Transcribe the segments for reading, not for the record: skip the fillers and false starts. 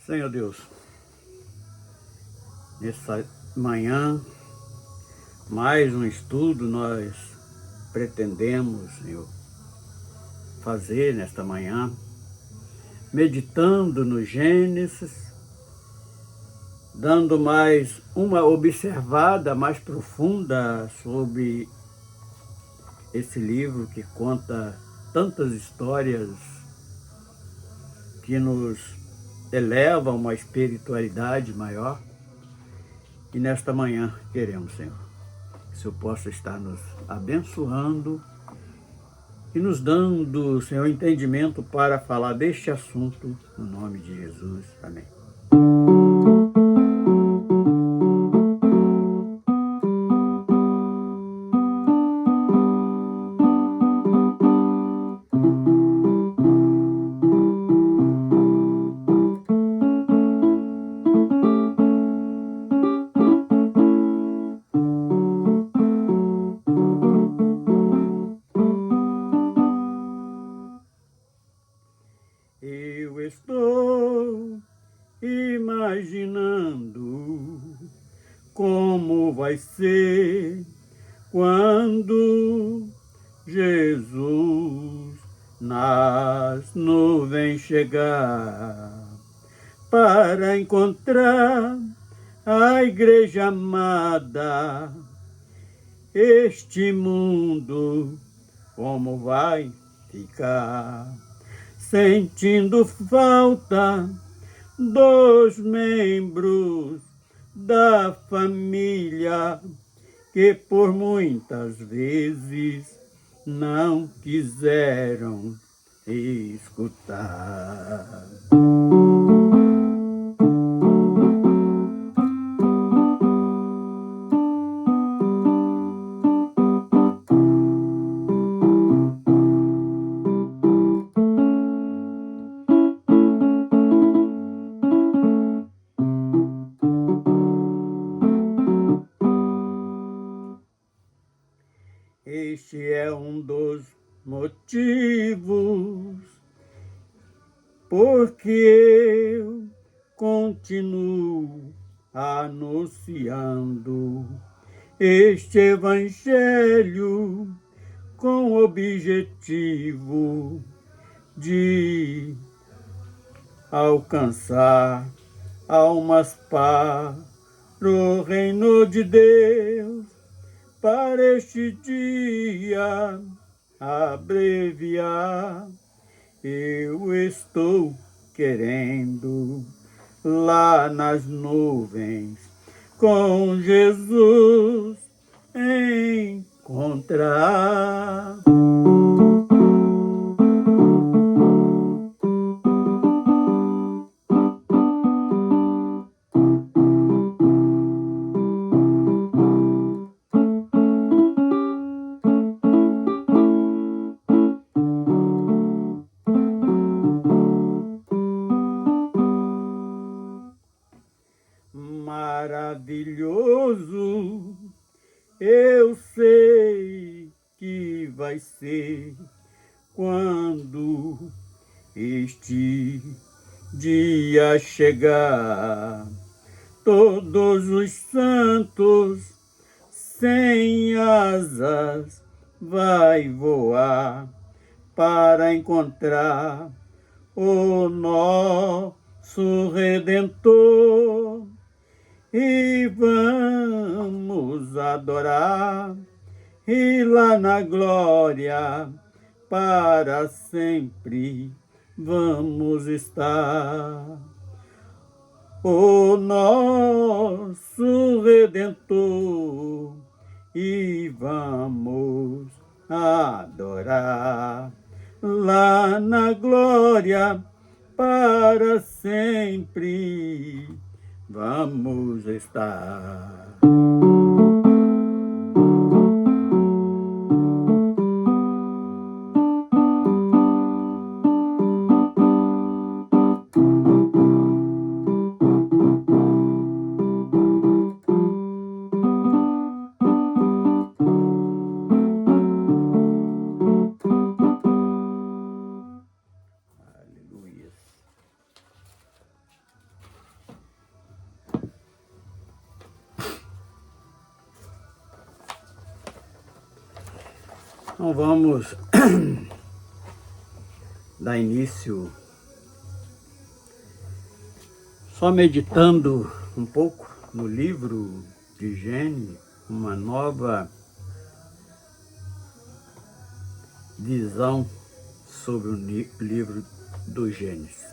Senhor Deus, nessa manhã, mais um estudo nós pretendemos, Senhor, fazer nesta manhã, meditando no Gênesis, dando mais uma observada mais profunda sobre esse livro que conta tantas histórias que nos elevam a uma espiritualidade maior. E nesta manhã queremos, Senhor, que o Senhor possa estar nos abençoando e nos dando, Senhor, entendimento para falar deste assunto, no nome de Jesus. Amém. Eu estou imaginando como vai ser quando Jesus nas nuvens chegar para encontrar a igreja amada. Este mundo como vai ficar? Sentindo falta dos membros da família que por muitas vezes não quiseram escutar. Este é um dos motivos porque eu continuo anunciando este evangelho com o objetivo de alcançar almas para o reino de Deus. Para este dia abreviar, eu estou querendo lá nas nuvens com Jesus encontrar. Maravilhoso, eu sei que vai ser quando este dia chegar. Todos os santos sem asas vai voar para encontrar o nosso Redentor. E vamos adorar, e lá na glória para sempre vamos estar. O nosso Redentor, e vamos adorar lá na glória para sempre vamos estar. Aleluia. Então vamos dar início só meditando um pouco no livro de Gênesis, uma nova visão sobre o livro do Gênesis.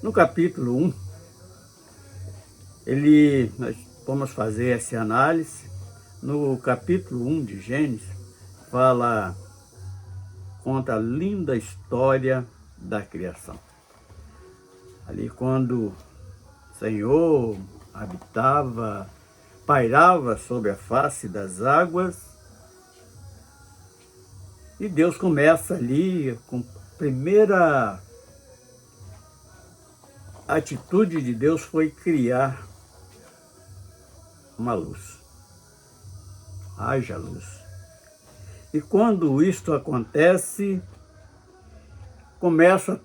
No capítulo 1, nós vamos fazer essa análise. No capítulo 1 de Gênesis, conta a linda história da criação. Ali quando o Senhor pairava sobre a face das águas, e Deus começa ali com a primeira atitude de Deus foi criar uma luz. Haja luz. E quando isto acontece, começa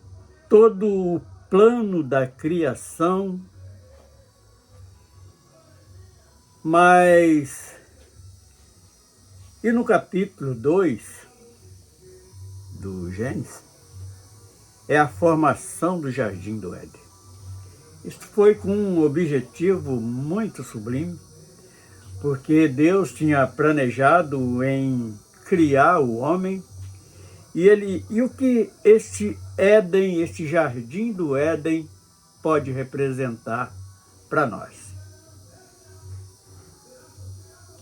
todo o plano da criação, e no capítulo 2 do Gênesis, é a formação do Jardim do Éden. Isso foi com um objetivo muito sublime, porque Deus tinha planejado em criar o homem, e o que este Éden, este Jardim do Éden, pode representar para nós.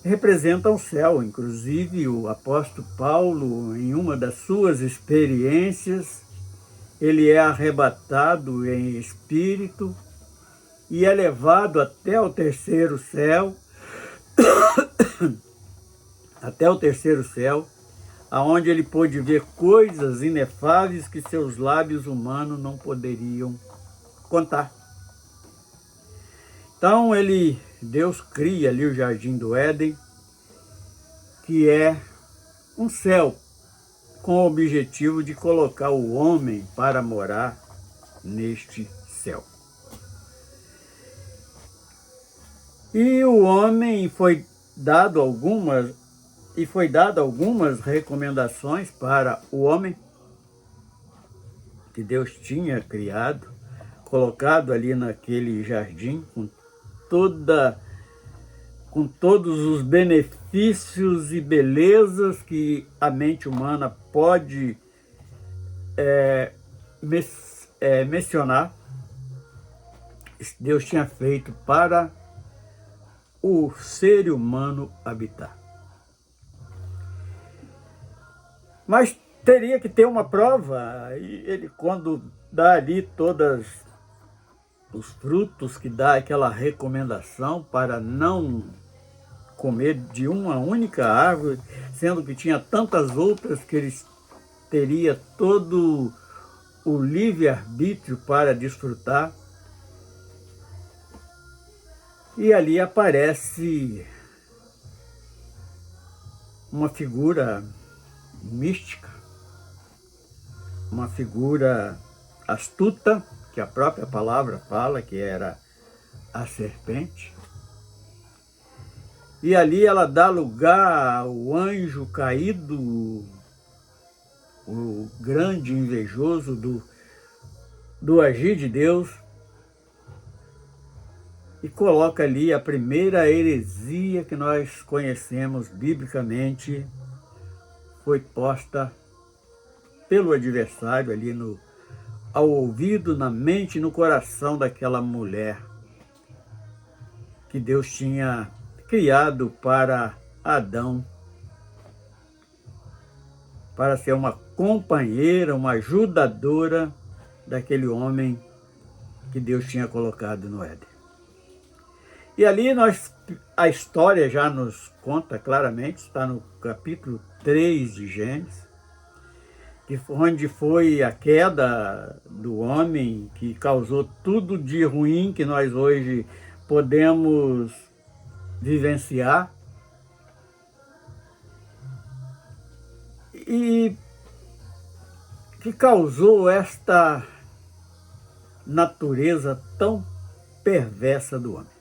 Representa o céu. Inclusive o apóstolo Paulo, em uma das suas experiências, ele é arrebatado em espírito e é levado até o terceiro céu, aonde ele pôde ver coisas inefáveis que seus lábios humanos não poderiam contar. Então Deus cria ali o Jardim do Éden, que é um céu com o objetivo de colocar o homem para morar neste céu. E o homem foi dado algumas recomendações para o homem que Deus tinha criado, colocado ali naquele jardim, com todos os benefícios e belezas que a mente humana pode mencionar. Deus tinha feito para o ser humano habitar. Mas teria que ter uma prova, e ele, quando dá ali todos os frutos, que dá aquela recomendação para não comer de uma única árvore, sendo que tinha tantas outras que ele teria todo o livre-arbítrio para desfrutar. E ali aparece uma figura mística, uma figura astuta, que a própria palavra fala que era a serpente. E ali ela dá lugar ao anjo caído, o grande invejoso do agir de Deus, e coloca ali a primeira heresia que nós conhecemos biblicamente, foi posta pelo adversário ali ao ouvido, na mente e no coração daquela mulher que Deus tinha criado para Adão, para ser uma companheira, uma ajudadora daquele homem que Deus tinha colocado no Éden. E ali a história já nos conta claramente, está no capítulo 3 de Gênesis, onde foi a queda do homem que causou tudo de ruim que nós hoje podemos vivenciar. E que causou esta natureza tão perversa do homem.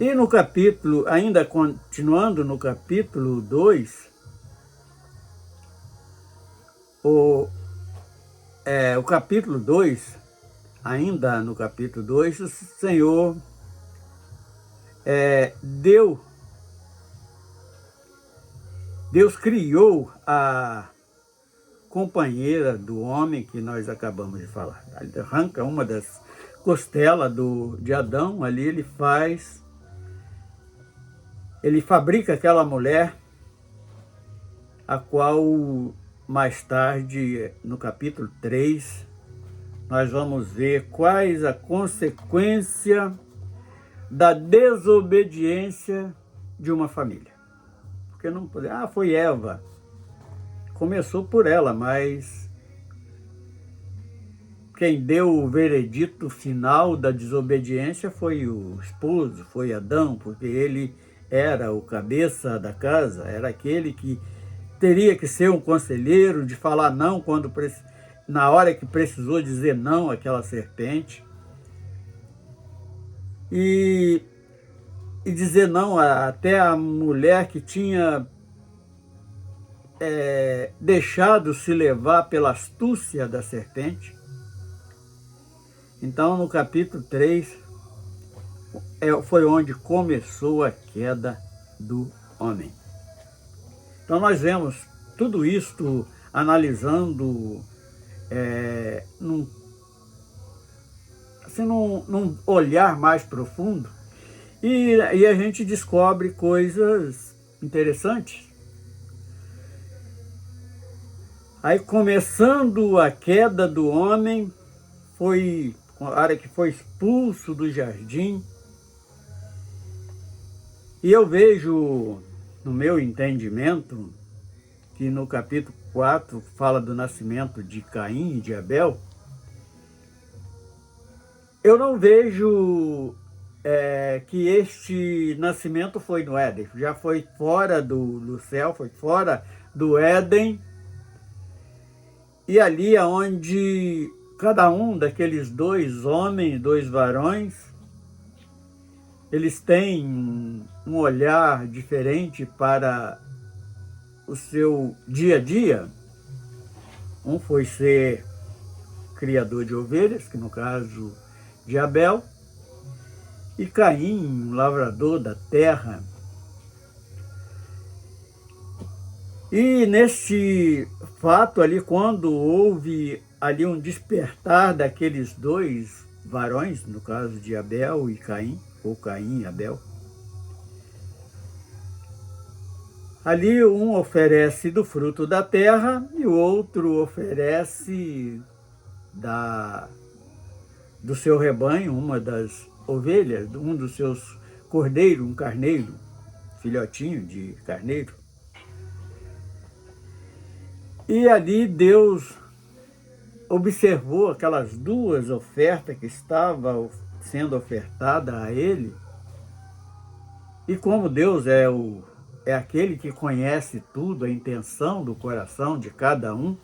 E no capítulo, ainda continuando no capítulo 2, o capítulo 2, ainda no capítulo 2, o Senhor Deus criou a companheira do homem que nós acabamos de falar. Ele arranca uma das costelas de Adão, ali ele fabrica aquela mulher, a qual mais tarde, no capítulo 3, nós vamos ver quais a consequência da desobediência de uma família. Porque não pode, foi Eva. Começou por ela, mas quem deu o veredito final da desobediência foi o esposo, foi Adão, porque ele era o cabeça da casa, era aquele que teria que ser um conselheiro, de falar não na hora que precisou dizer não àquela serpente. E dizer não até a mulher que tinha deixado se levar pela astúcia da serpente. Então, no capítulo 3, foi onde começou a queda do homem. Então, nós vemos tudo isto analisando num olhar mais profundo, e a gente descobre coisas interessantes. Aí, começando a queda do homem, foi a hora que foi expulso do jardim. E eu vejo, no meu entendimento, que no capítulo 4 fala do nascimento de Caim e de Abel. Eu não vejo que este nascimento foi no Éden, já foi fora do céu, foi fora do Éden. E ali é onde cada um daqueles dois homens, dois varões, eles têm um olhar diferente para o seu dia a dia. Um foi ser criador de ovelhas, que no caso de Abel, e Caim, um lavrador da terra. E nesse fato ali, quando houve ali um despertar daqueles dois varões, no caso de Abel e Caim, ou Caim e Abel, ali um oferece do fruto da terra e o outro oferece do seu rebanho, uma das ovelhas, um dos seus cordeiros, um carneiro, filhotinho de carneiro. E ali Deus observou aquelas duas ofertas que estavam sendo ofertadas a ele. E como Deus é aquele que conhece tudo, a intenção do coração de cada um.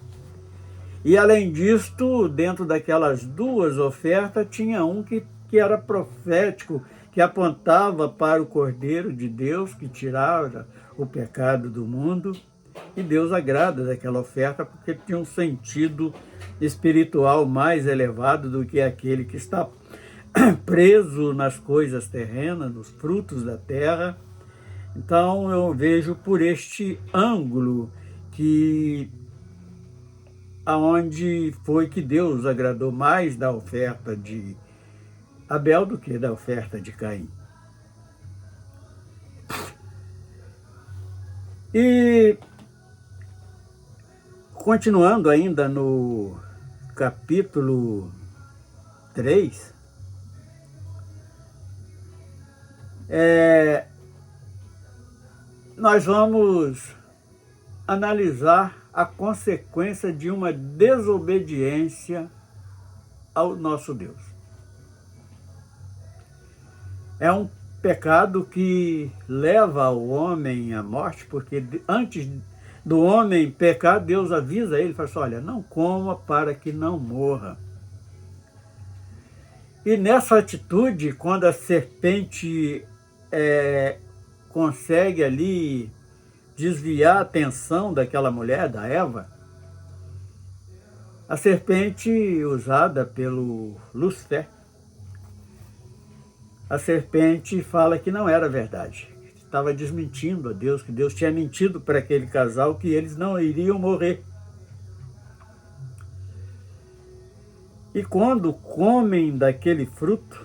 E além disto, dentro daquelas duas ofertas, tinha um que era profético, que apontava para o Cordeiro de Deus, que tirava o pecado do mundo. E Deus agrada daquela oferta porque tinha um sentido espiritual mais elevado do que aquele que está preso nas coisas terrenas, nos frutos da terra. Então eu vejo por este ângulo que aonde foi que Deus agradou mais da oferta de Abel do que da oferta de Caim. E continuando ainda no capítulo 3, nós vamos analisar a consequência de uma desobediência ao nosso Deus. É um pecado que leva o homem à morte, porque antes do homem pecar, Deus avisa ele, fala assim, olha, não coma para que não morra. E nessa atitude, quando a serpente consegue ali desviar a atenção daquela mulher, da Eva, a serpente usada pelo Lúcifer, a serpente fala que não era verdade, estava desmentindo a Deus, que Deus tinha mentido para aquele casal que eles não iriam morrer. E quando comem daquele fruto,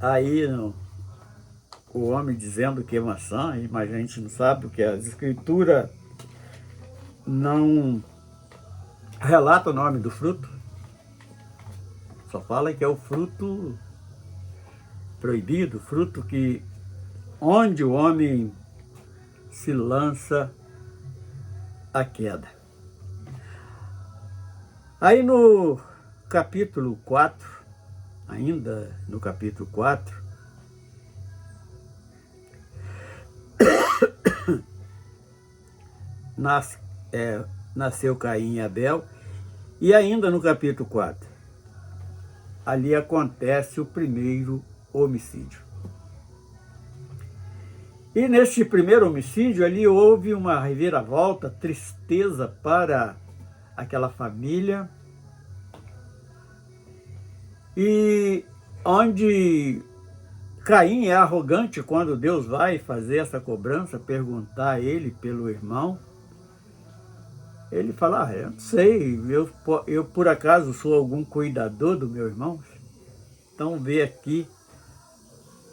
aí o homem dizendo que é maçã, mas a gente não sabe, porque a Escritura não relata o nome do fruto, só fala que é o fruto proibido, fruto onde o homem se lança à queda. Aí no capítulo 4, ainda no capítulo 4, nasceu Caim e Abel, e ainda no capítulo 4, ali acontece o primeiro homicídio. E neste primeiro homicídio ali houve uma reviravolta, tristeza para aquela família, e onde Caim é arrogante quando Deus vai fazer essa cobrança, perguntar a ele pelo irmão. Ele fala, eu não sei, eu por acaso sou algum cuidador do meu irmão? Então vê aqui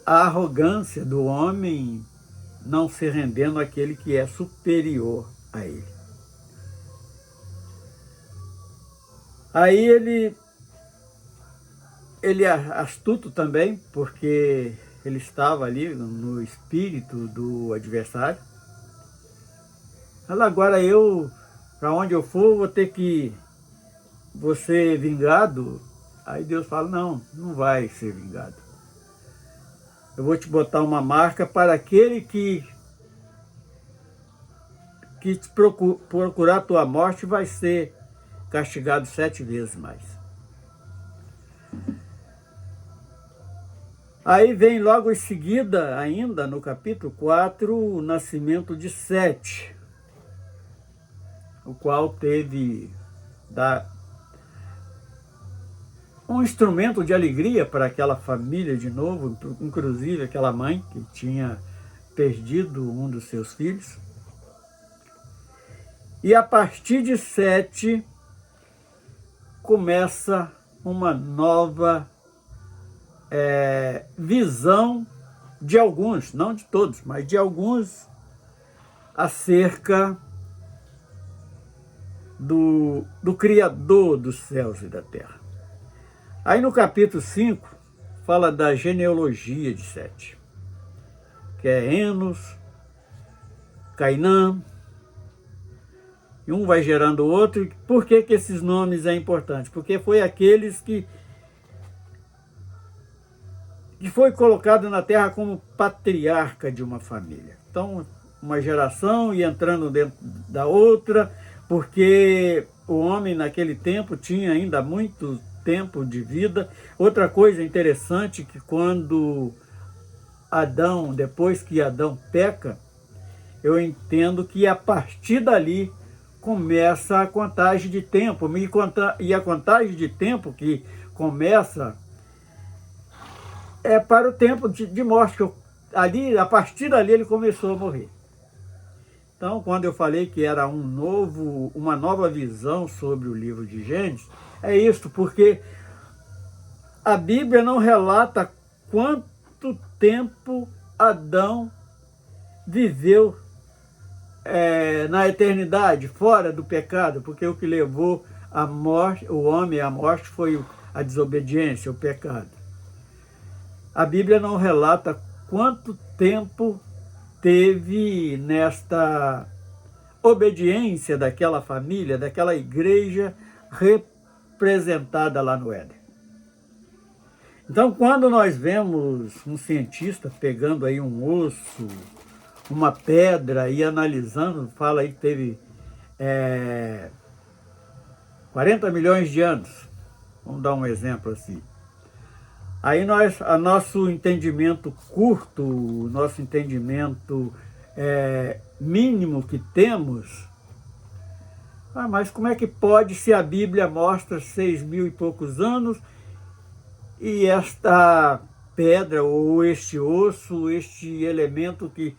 a arrogância do homem não se rendendo àquele que é superior a ele. Aí ele é astuto também, porque ele estava ali no espírito do adversário. Agora para onde eu for, vou ter que ser vingado. Aí Deus fala, não vai ser vingado. Eu vou te botar uma marca para aquele que te procurar a tua morte, vai ser castigado 7 vezes mais. Aí vem logo em seguida, ainda no capítulo 4, o nascimento de Sete, o qual teve um instrumento de alegria para aquela família de novo, inclusive aquela mãe que tinha perdido um dos seus filhos. E a partir de Sete começa uma nova visão de alguns, não de todos, mas de alguns, acerca do Criador dos céus e da terra. Aí no capítulo 5, fala da genealogia de Sete, que é Enos, Cainã, e um vai gerando o outro. Por que esses nomes é importante? Porque foi aqueles que foi colocado na terra como patriarca de uma família. Então, uma geração ia entrando dentro da outra, porque o homem naquele tempo tinha ainda muito tempo de vida. Outra coisa interessante, que quando depois que Adão peca, eu entendo que a partir dali começa a contagem de tempo, e a contagem de tempo que começa é para o tempo de morte, que a partir dali ele começou a morrer. Então, quando eu falei que era uma nova visão sobre o livro de Gênesis, é isso, porque a Bíblia não relata quanto tempo Adão viveu na eternidade, fora do pecado, porque o que levou a morte, o homem à morte, foi a desobediência, o pecado. A Bíblia não relata quanto tempo teve nesta obediência daquela família, daquela igreja representada lá no Éden. Então, quando nós vemos um cientista pegando aí um osso, uma pedra e analisando, fala aí que teve 40 milhões de anos, vamos dar um exemplo assim. Aí a nosso entendimento curto, o nosso entendimento mínimo que temos, mas como é que pode, se a Bíblia mostra 6.000 e poucos anos e esta pedra ou este osso, este elemento que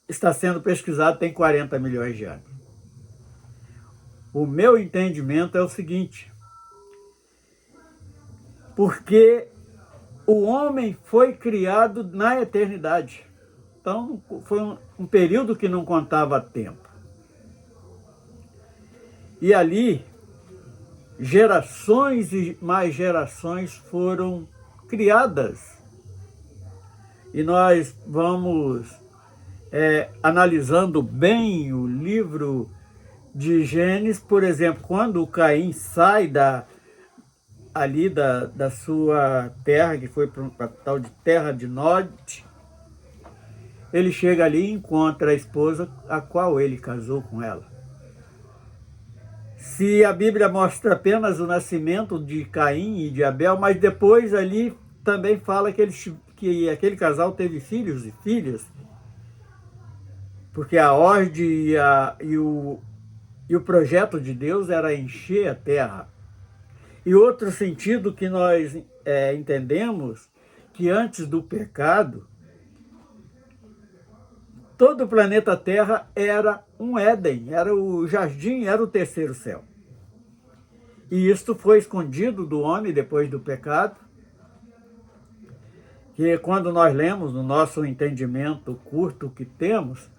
está sendo pesquisado tem 40 milhões de anos? O meu entendimento é o seguinte: porque o homem foi criado na eternidade. Então, foi um período que não contava tempo. E ali, gerações e mais gerações foram criadas. E nós vamos analisando bem o livro de Gênesis, por exemplo, quando o Caim sai ali da sua terra, que foi para a tal de terra de Nod, ele chega ali e encontra a esposa a qual ele casou com ela. Se a Bíblia mostra apenas o nascimento de Caim e de Abel, mas depois ali também fala que aquele casal teve filhos e filhas, porque a ordem e o projeto de Deus era encher a terra. E outro sentido que nós entendemos, que antes do pecado, todo o planeta Terra era um Éden, era o jardim, era o terceiro céu. E isto foi escondido do homem depois do pecado, que quando nós lemos, no nosso entendimento curto que temos,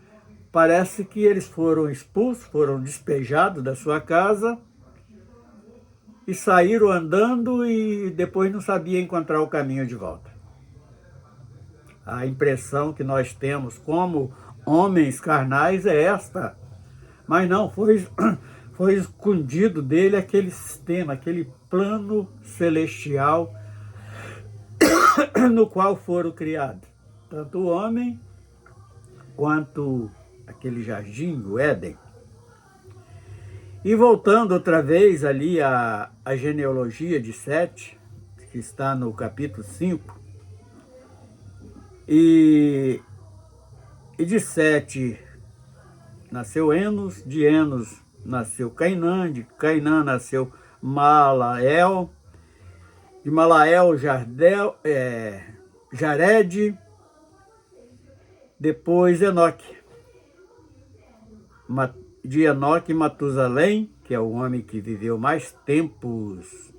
parece que eles foram expulsos, foram despejados da sua casa, e saíram andando e depois não sabia encontrar o caminho de volta. A impressão que nós temos como homens carnais é esta. Mas não, foi escondido dele aquele sistema, aquele plano celestial no qual foram criados. Tanto o homem quanto aquele jardim, o Éden. E voltando outra vez ali à genealogia de Sete, que está no capítulo 5, e de Sete nasceu Enos, de Enos nasceu Cainã, de Cainã nasceu Malael, de Malael Jared, depois Enoque. De Enoque, Matusalém, que é o homem que viveu mais tempos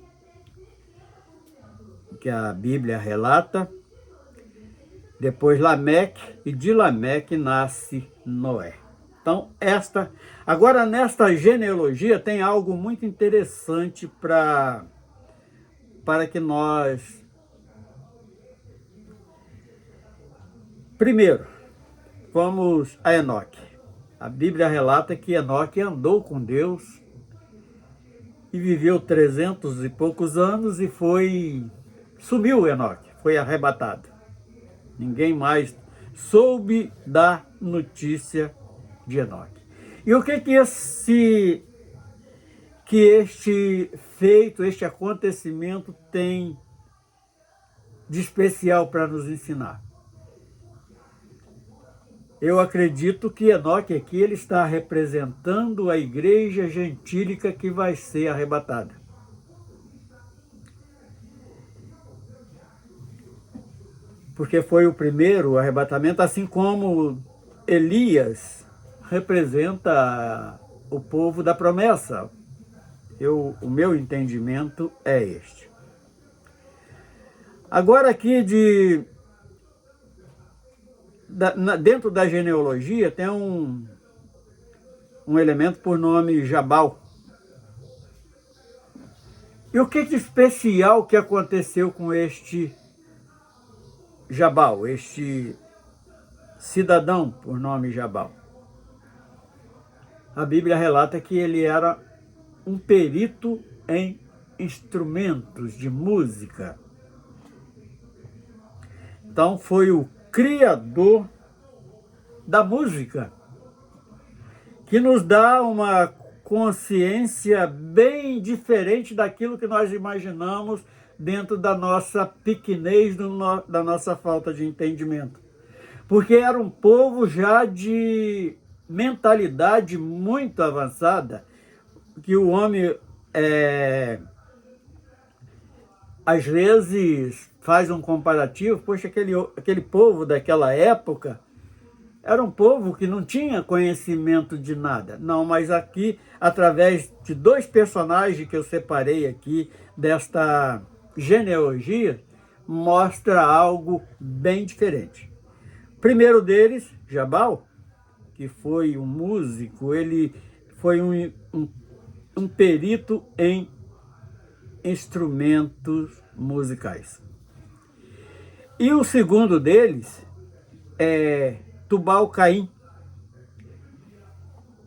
que a Bíblia relata. Depois Lameque, e de Lameque nasce Noé. Então, agora nesta genealogia tem algo muito interessante para que nós... Primeiro, vamos a Enoque. A Bíblia relata que Enoque andou com Deus e viveu 300 e poucos anos e sumiu Enoque, foi arrebatado. Ninguém mais soube da notícia de Enoque. E o que este feito, este acontecimento tem de especial para nos ensinar? Eu acredito que Enoque aqui ele está representando a igreja gentílica que vai ser arrebatada. Porque foi o primeiro arrebatamento, assim como Elias representa o povo da promessa. O meu entendimento é este. Agora aqui dentro da genealogia tem um elemento por nome Jabal. E o que de especial que aconteceu com este Jabal, este cidadão por nome Jabal? A Bíblia relata que ele era um perito em instrumentos de música. Então foi o criador da música, que nos dá uma consciência bem diferente daquilo que nós imaginamos dentro da nossa pequenez, da nossa falta de entendimento. Porque era um povo já de mentalidade muito avançada, que o homem, às vezes, faz um comparativo. Poxa, aquele povo daquela época era um povo que não tinha conhecimento de nada. Não, mas aqui, através de dois personagens que eu separei aqui desta genealogia, mostra algo bem diferente. Primeiro deles, Jabal, que foi um músico, ele foi um perito em instrumentos musicais. E o segundo deles é Tubal-Caim.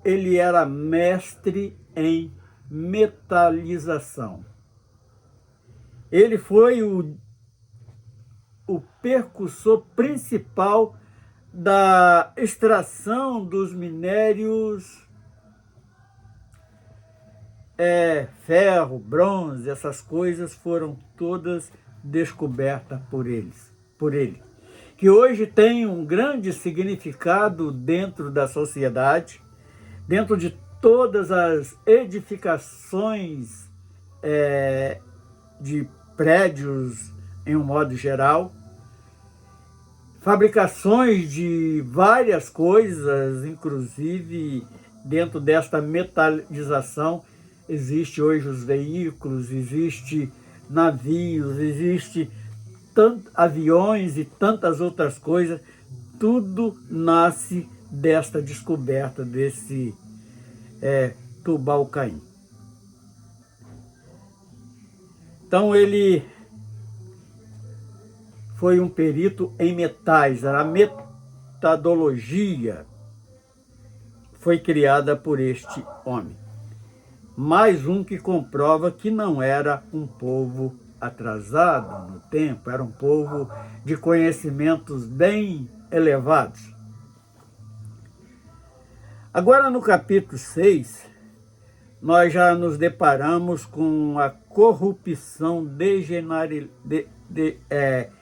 Ele era mestre em metalização. Ele foi o percussor principal da extração dos minérios, ferro, bronze, essas coisas foram todas descobertas por ele, que hoje tem um grande significado dentro da sociedade, dentro de todas as edificações de prédios em um modo geral, fabricações de várias coisas, inclusive dentro desta metalização, existe hoje os veículos, existe navios, existe aviões e tantas outras coisas. Tudo nasce desta descoberta desse Tubal-Caim. Então ele foi um perito em metais. A metodologia foi criada por este homem. Mais um que comprova que não era um povo atrasado no tempo, era um povo de conhecimentos bem elevados. Agora, no capítulo 6, nós já nos deparamos com a corrupção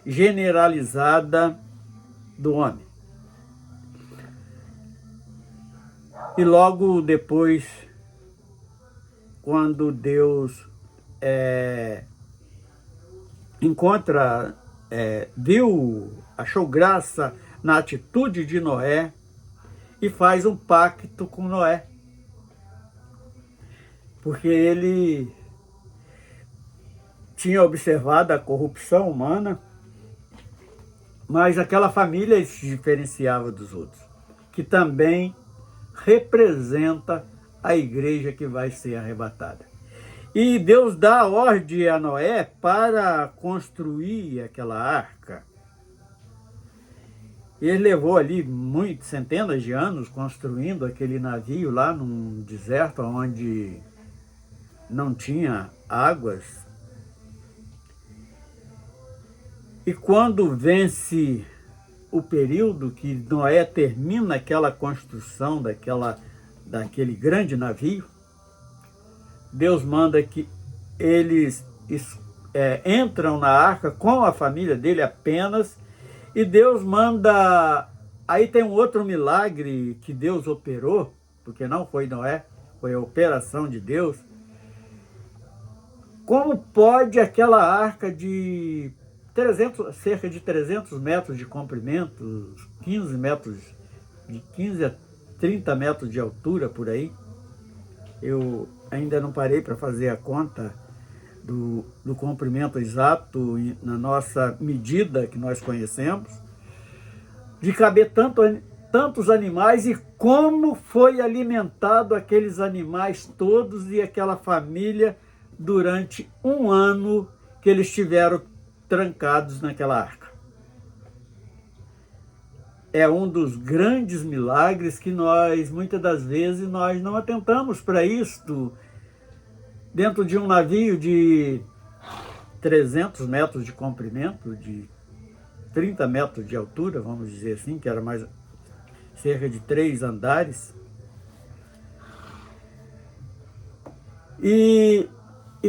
generalizada do homem. E logo depois, quando Deus achou graça na atitude de Noé e faz um pacto com Noé. Porque ele tinha observado a corrupção humana, mas aquela família se diferenciava dos outros, que também representa a igreja que vai ser arrebatada. E Deus dá a ordem a Noé para construir aquela arca. Ele levou ali centenas de anos construindo aquele navio lá num deserto onde não tinha águas. E quando vence o período que Noé termina aquela construção daquele grande navio, Deus manda que eles entram na arca com a família dele apenas, e Deus manda... Aí tem um outro milagre que Deus operou, porque não foi Noé, foi a operação de Deus. Como pode aquela arca de cerca de 300 metros de comprimento, 15 metros, de 15 a 30 metros de altura por aí? Eu ainda não parei para fazer a conta do comprimento exato na nossa medida que nós conhecemos, de caber tantos animais, e como foi alimentado aqueles animais todos e aquela família durante um ano que eles estiveram trancados naquela arca. É um dos grandes milagres que muitas das vezes, nós não atentamos para isto. Dentro de um navio de 300 metros de comprimento, de 30 metros de altura, vamos dizer assim, que era mais cerca de 3 andares. E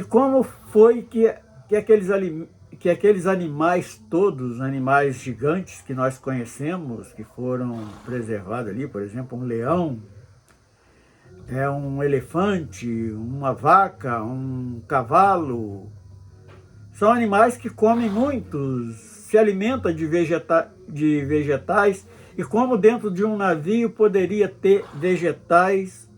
como foi que que aqueles animais todos, animais gigantes que nós conhecemos, que foram preservados ali, por exemplo, um leão, um elefante, uma vaca, um cavalo, são animais que comem muitos, se alimentam de vegetais, e como dentro de um navio poderia ter vegetais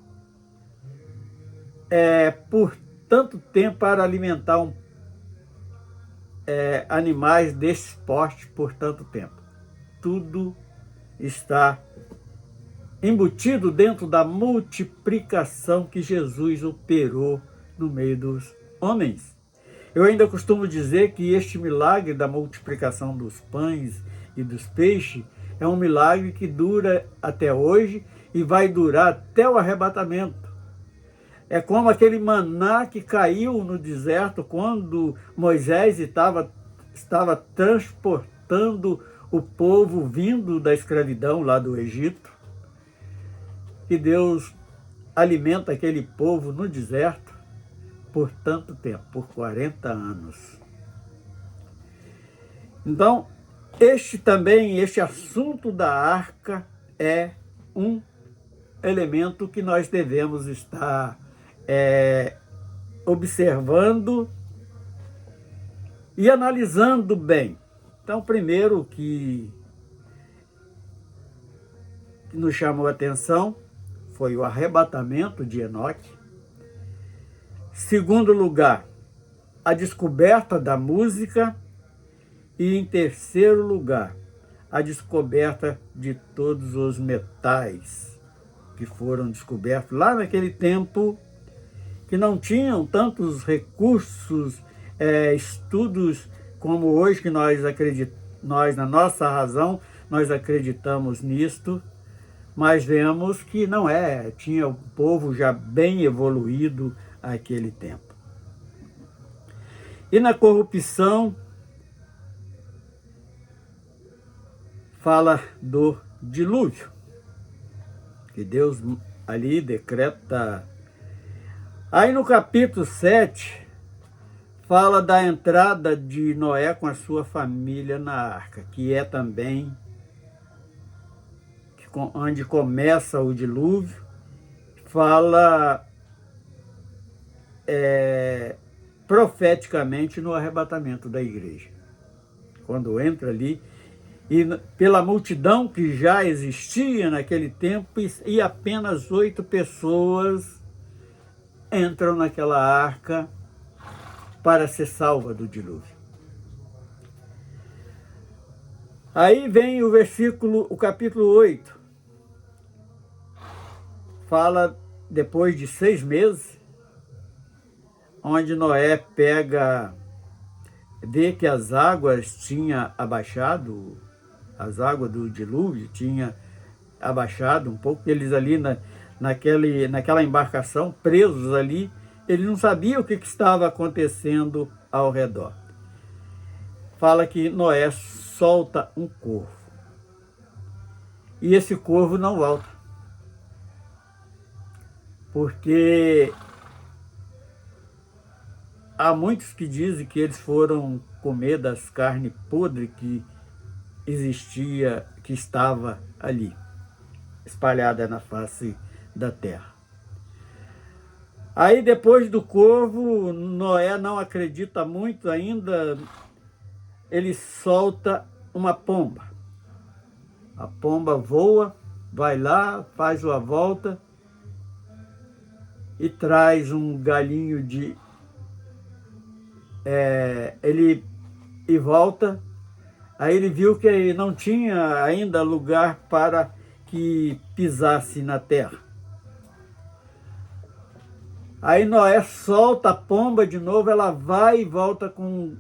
por tanto tempo para alimentar animais desse porte por tanto tempo. Tudo está embutido dentro da multiplicação que Jesus operou no meio dos homens. Eu ainda costumo dizer que este milagre da multiplicação dos pães e dos peixes é um milagre que dura até hoje e vai durar até o arrebatamento. É como aquele maná que caiu no deserto quando Moisés estava transportando o povo vindo da escravidão lá do Egito. Que Deus alimenta aquele povo no deserto por tanto tempo, por 40 anos. Então, este assunto da arca é um elemento que nós devemos estar observando e analisando bem. Então, primeiro que nos chamou a atenção foi o arrebatamento de Enoque. Segundo lugar, a descoberta da música. E em terceiro lugar, a descoberta de todos os metais que foram descobertos lá naquele tempo, que não tinham tantos recursos, estudos como hoje, que nós, na nossa razão, nós acreditamos nisto, mas vemos que não tinha o povo já bem evoluído naquele tempo. E na corrupção, fala do dilúvio, que Deus ali decreta. Aí no capítulo 7, fala da entrada de Noé com a sua família na arca, que é também onde começa o dilúvio. Fala profeticamente no arrebatamento da igreja. Quando entra ali, e pela multidão que já existia naquele tempo, e apenas 8 pessoas entram naquela arca para ser salva do dilúvio. Aí vem o capítulo 8, fala depois de 6 meses, onde Noé vê que as águas tinham abaixado, as águas do dilúvio tinham abaixado um pouco, eles ali naquela embarcação, presos ali, ele não sabia o que estava acontecendo ao redor. Fala que Noé solta um corvo. E esse corvo não volta. Porque há muitos que dizem que eles foram comer das carnes podres que estava ali, espalhada na face da terra. Aí depois do corvo, Noé não acredita muito ainda, ele solta uma pomba. A pomba voa, vai lá, faz uma volta e traz um galinho e volta. Aí ele viu que não tinha ainda lugar para que pisasse na terra. Aí Noé solta a pomba de novo, ela vai e volta com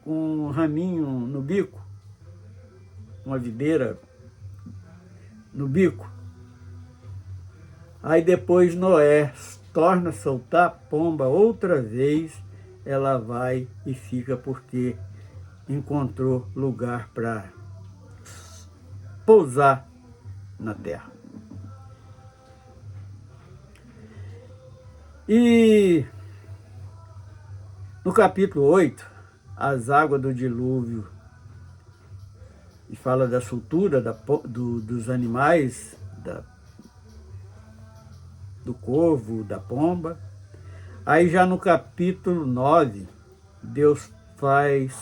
um raminho no bico, uma videira no bico. Aí depois Noé torna a soltar a pomba outra vez, ela vai e fica porque encontrou lugar para pousar na terra. E No capítulo 8, as águas do dilúvio, e fala da soltura dos animais, do corvo, da pomba. Aí já no capítulo 9, Deus faz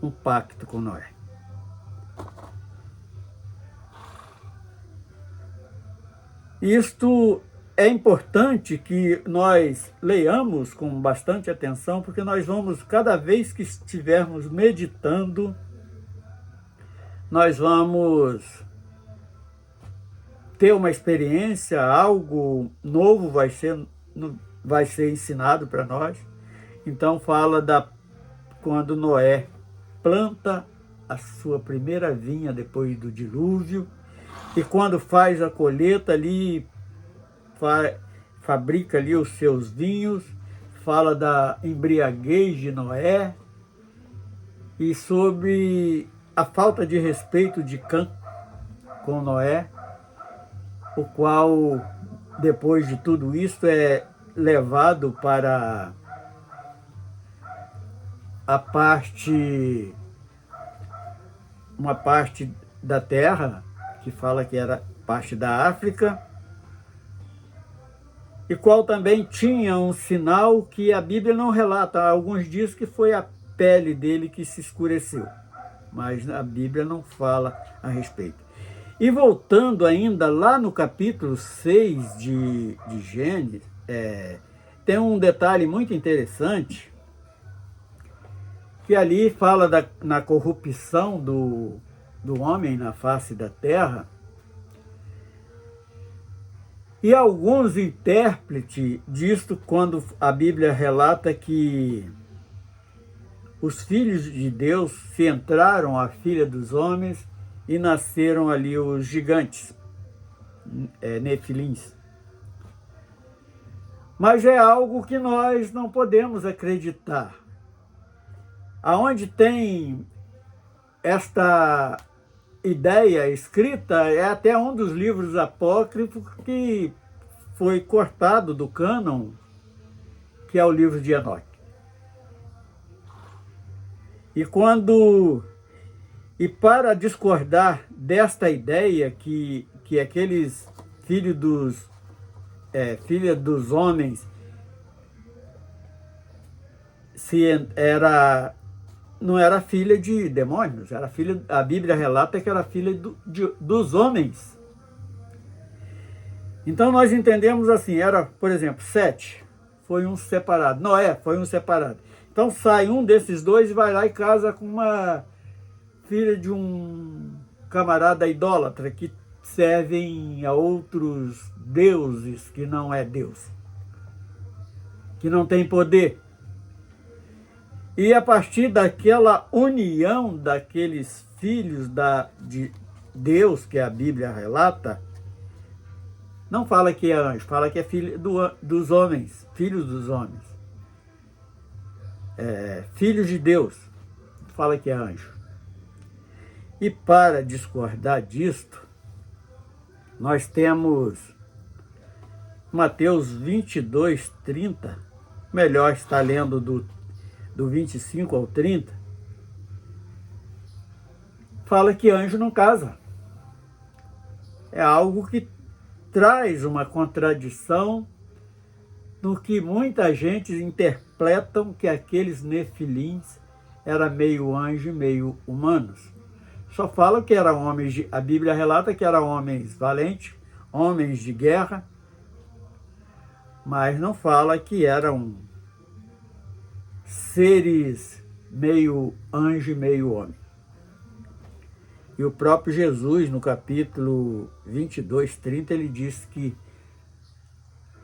um pacto com Noé. Isto é importante que nós leiamos com bastante atenção, porque nós vamos, cada vez que estivermos meditando, nós vamos ter uma experiência, algo novo vai ser ensinado para nós. Então fala quando Noé planta a sua primeira vinha depois do dilúvio, e quando faz a colheita ali, fabrica ali os seus vinhos, fala da embriaguez de Noé e sobre a falta de respeito de Cã com Noé, o qual, depois de tudo isso, é levado para uma parte da terra, que fala que era parte da África, e qual também tinha um sinal que a Bíblia não relata. Alguns dizem que foi a pele dele que se escureceu, mas a Bíblia não fala a respeito. E voltando ainda lá no capítulo 6 de Gênesis, tem um detalhe muito interessante, que ali fala na corrupção do homem na face da terra. E alguns intérpretes disto, quando a Bíblia relata que os filhos de Deus se entraram à filha dos homens e nasceram ali os gigantes, nefilins. Mas é algo que nós não podemos acreditar. Aonde tem esta ideia escrita é até um dos livros apócrifos que foi cortado do cânon, que é o livro de Enoque. E para discordar desta ideia que aqueles filhos dos homens não era filha de demônios, era filha, a Bíblia relata que era filha dos homens. Então nós entendemos assim, era, por exemplo, Sete foi um separado, Noé foi um separado. Então sai um desses dois e vai lá e casa com uma filha de um camarada idólatra que servem a outros deuses que não é Deus, que não tem poder. E a partir daquela união daqueles filhos de Deus, que a Bíblia relata, não fala que é anjo, fala que é filho dos homens, filhos dos homens. Filhos de Deus, fala que é anjo. E para discordar disto, nós temos Mateus 22, 30, melhor está lendo do 25 ao 30, fala que anjo não casa. É algo que traz uma contradição no que muita gente interpretam que aqueles nefilins eram meio anjo e meio humanos. Só fala que eram homens, a Bíblia relata que eram homens valentes, homens de guerra, mas não fala que eram seres meio anjo e meio homem. E o próprio Jesus, no capítulo 22, 30, ele diz que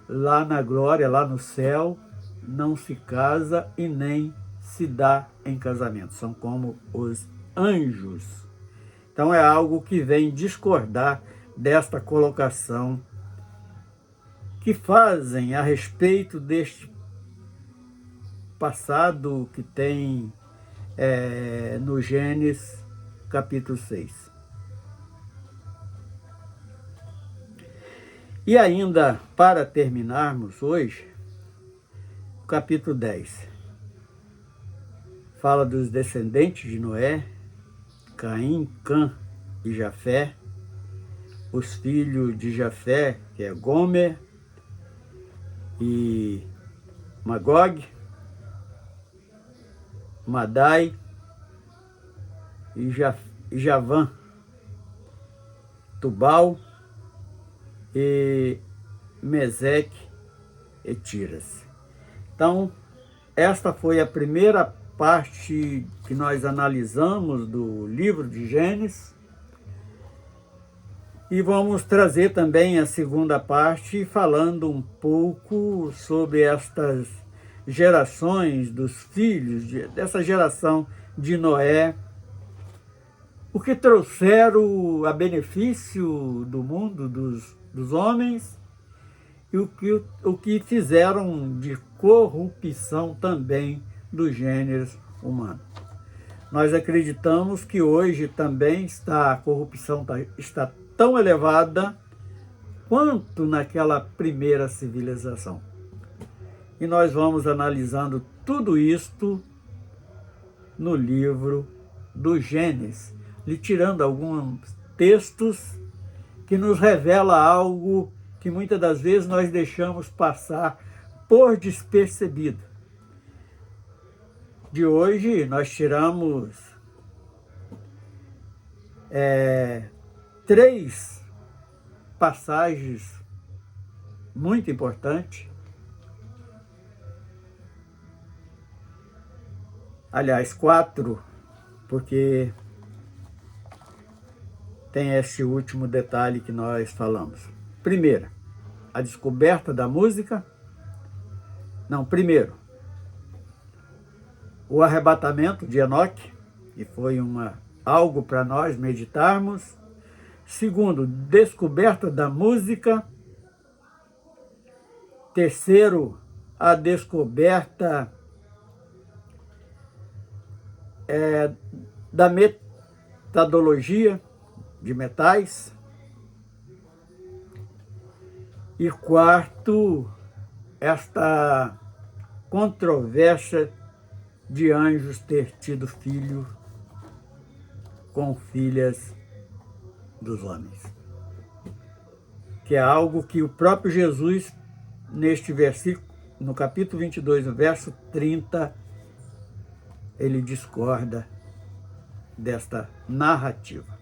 lá na glória, lá no céu, não se casa e nem se dá em casamento. São como os anjos. Então é algo que vem discordar desta colocação que fazem a respeito deste passado que tem no Gênesis capítulo 6. E ainda, para terminarmos hoje, o capítulo 10. fala dos descendentes de Noé, Caim, Cã e Jafé, os filhos de Jafé, que é Gomer e Magog, Madai e Javã, Tubal e Meseque e Tiras. Então, esta foi a primeira parte que nós analisamos do livro de Gênesis. E vamos trazer também a segunda parte, falando um pouco sobre estas gerações dos filhos, dessa geração de Noé, o que trouxeram a benefício do mundo, dos homens, e o que fizeram de corrupção também dos gêneros humanos. Nós acreditamos que hoje também a corrupção está tão elevada quanto naquela primeira civilização. E nós vamos analisando tudo isto no livro do Gênesis, lhe tirando alguns textos que nos revela algo que muitas das vezes nós deixamos passar por despercebido. De hoje nós tiramos 3 passagens muito importantes. Aliás, 4, porque tem esse último detalhe que nós falamos. Primeiro, a descoberta da música. Não, primeiro, o arrebatamento de Enoque, que foi algo para nós meditarmos. Segundo, descoberta da música. Terceiro, a descoberta da metodologia de metais. E quarto, esta controvérsia de anjos ter tido filho com filhas dos homens. Que é algo que o próprio Jesus, neste versículo, no capítulo 22, no verso 30, ele discorda desta narrativa.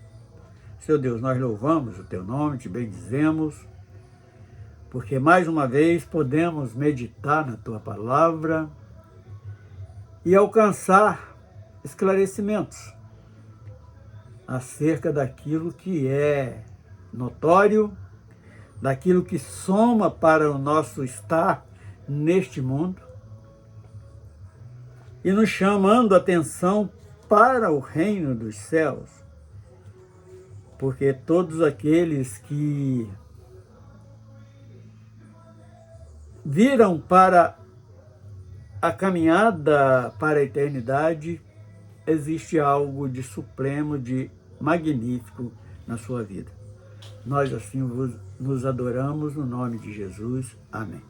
Seu Deus, nós louvamos o teu nome, te bendizemos, porque mais uma vez podemos meditar na tua palavra e alcançar esclarecimentos acerca daquilo que é notório, daquilo que soma para o nosso estar neste mundo e nos chamando a atenção para o reino dos céus, porque todos aqueles que viram para a caminhada para a eternidade, existe algo de supremo, de magnífico na sua vida. Nós assim nos adoramos no nome de Jesus. Amém.